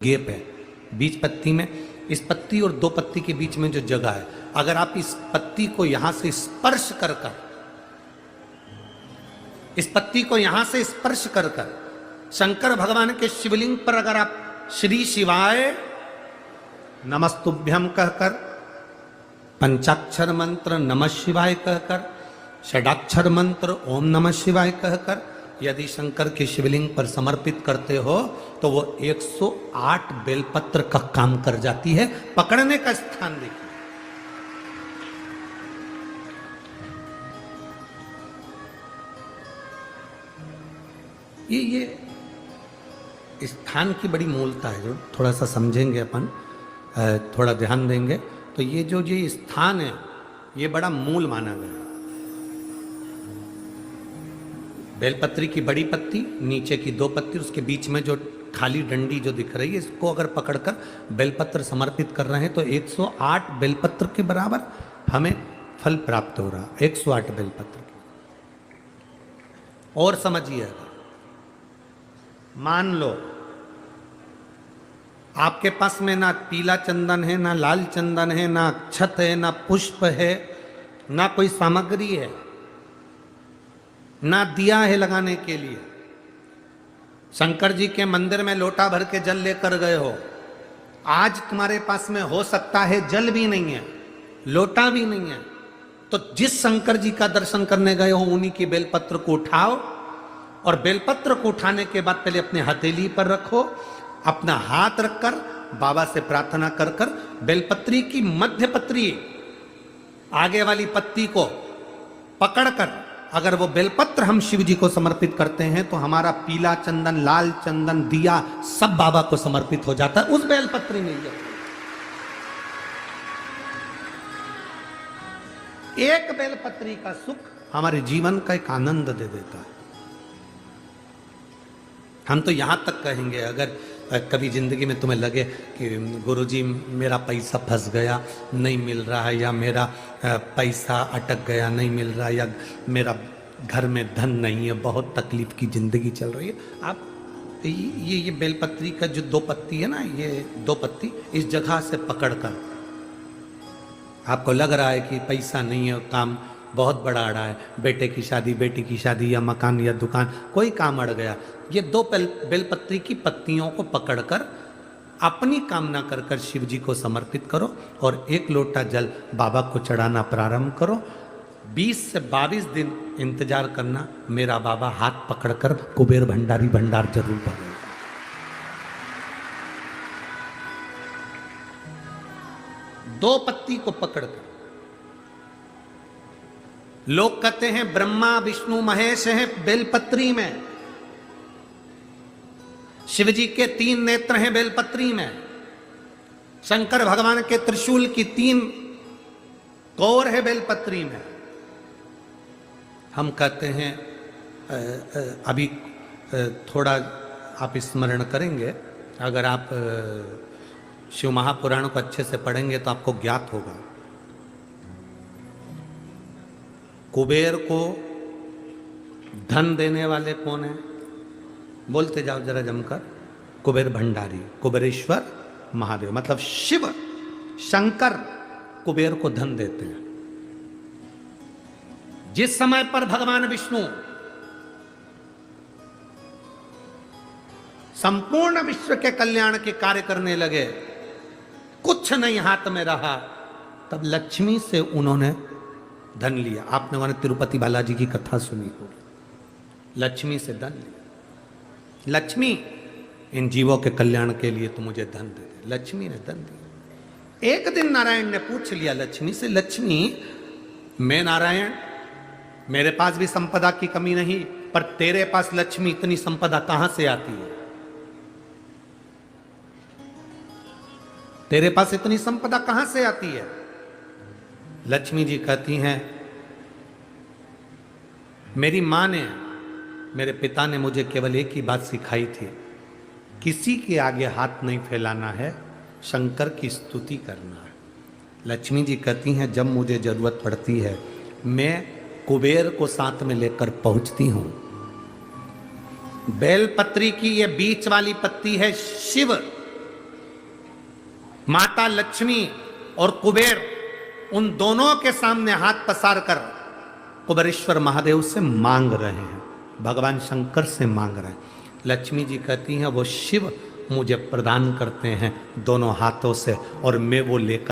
Gap है बीच पत्ती में, इस पत्ती और दो पत्ती के बीच में जो जगह है, अगर आप इस पत्ती को यहां से स्पर्श कर कर, इस पत्ती को यहां से स्पर्श कर कर शंकर भगवान के शिवलिंग पर अगर आप श्री शिवाय नमस्तुभ्यम कहकर, पंचाक्षर मंत्र नमः शिवाय कहकर, षडाक्षर मंत्र ओम नमः शिवाय कहकर यदि शंकर के शिवलिंग पर समर्पित करते हो तो वो 108 बेलपत्र का काम कर जाती है। पकड़ने का स्थान देखिए, ये स्थान की बड़ी मूलता है, जो थोड़ा सा समझेंगे अपन, थोड़ा ध्यान देंगे तो ये जो ये स्थान है ये बड़ा मूल माना गया। बेलपत्री की बड़ी पत्ती, नीचे की दो पत्ती, उसके बीच में जो खाली डंडी जो दिख रही है, इसको अगर पकड़कर बेलपत्र समर्पित कर रहे हैं तो 108 बेलपत्र के बराबर हमें फल प्राप्त हो रहा, 108 बेलपत्र के। और समझिए, मान लो आपके पास में ना पीला चंदन है, ना लाल चंदन है, ना अक्षत है, ना पुष्प है, ना कोई सामग्री है, ना दिया है लगाने के लिए। शंकर जी के मंदिर में लोटा भर के जल लेकर गए हो, आज तुम्हारे पास में हो सकता है जल भी नहीं है, लोटा भी नहीं है, तो जिस शंकर जी का दर्शन करने गए हो उन्हीं की बेलपत्र को उठाओ और बेलपत्र को उठाने के बाद पहले अपने हथेली पर रखो, अपना हाथ रखकर बाबा से प्रार्थना कर कर बेलपत्री की मध्य पत्री आगे वाली पत्ती को पकड़कर अगर वो बेलपत्र हम शिव जी को समर्पित करते हैं तो हमारा पीला चंदन, लाल चंदन, दिया सब बाबा को समर्पित हो जाता है उस बेलपत्री में। एक बेलपत्री का सुख हमारे जीवन का एक आनंद दे देता है। हम तो यहां तक कहेंगे, अगर कभी जिंदगी में तुम्हें लगे कि गुरुजी मेरा पैसा फंस गया नहीं मिल रहा है, या मेरा पैसा अटक गया नहीं मिल रहा, या मेरा घर में धन नहीं है, बहुत तकलीफ की जिंदगी चल रही है, आप ये बेलपत्री का जो दो पत्ती है ना, ये दो पत्ती इस जगह से पकड़कर, आपको लग रहा है कि पैसा नहीं है, काम बहुत बड़ा अड़ा है, बेटे की शादी, बेटी की शादी, या मकान या दुकान, कोई काम अड़ गया, ये दो बेलपत्री की पत्तियों को पकड़कर अपनी कामना कर कर शिव जी को समर्पित करो और एक लोटा जल बाबा को चढ़ाना प्रारंभ करो। 20 से 22 दिन इंतजार करना, मेरा बाबा हाथ पकड़कर कुबेर भंडारी भंडार जरूर भरेगा। दो पत्ती को पकड़कर, लोग कहते हैं ब्रह्मा विष्णु महेश हैं बेलपत्री में, शिव जी के 3 नेत्र हैं बेलपत्री में, शंकर भगवान के त्रिशूल की 3 कौर है बेलपत्री में। हम कहते हैं अभी थोड़ा आप स्मरण करेंगे, अगर आप शिव महापुराण को अच्छे से पढ़ेंगे तो आपको ज्ञात होगा, कुबेर को धन देने वाले कौन है? बोलते जाओ जरा जमकर, कुबेर भंडारी, कुबेरेश्वर महादेव, मतलब शिव शंकर कुबेर को धन देते हैं। जिस समय पर भगवान विष्णु संपूर्ण विश्व के कल्याण के कार्य करने लगे, कुछ नहीं हाथ में रहा, तब लक्ष्मी से उन्होंने धन लिया। आपने वहां तिरुपति बालाजी की कथा सुनी होगी, लक्ष्मी से धन लिया। लक्ष्मी इन जीवों के कल्याण के लिए तो मुझे धन दे दे, लक्ष्मी ने धन दिया। एक दिन नारायण ने पूछ लिया लक्ष्मी से, लक्ष्मी मैं नारायण, मेरे पास भी संपदा की कमी नहीं, पर तेरे पास लक्ष्मी इतनी संपदा कहां से आती है? तेरे पास इतनी संपदा कहां से आती है? लक्ष्मी जी कहती हैं, मेरी मां ने, मेरे पिता ने मुझे केवल एक ही बात सिखाई थी, किसी के आगे हाथ नहीं फैलाना है, शंकर की स्तुति करना है। लक्ष्मी जी कहती हैं, जब मुझे जरूरत पड़ती है मैं कुबेर को साथ में लेकर पहुंचती हूं, बेलपत्री की ये बीच वाली पत्ती है शिव, माता लक्ष्मी और कुबेर उन दोनों के सामने हाथ पसार कर कुबेरेश्वर महादेव से मांग रहे हैं, भगवान शंकर से मांग रहे हैं। लक्ष्मी जी कहती हैं वो शिव मुझे प्रदान करते हैं दोनों हाथों से और मैं वो लेकर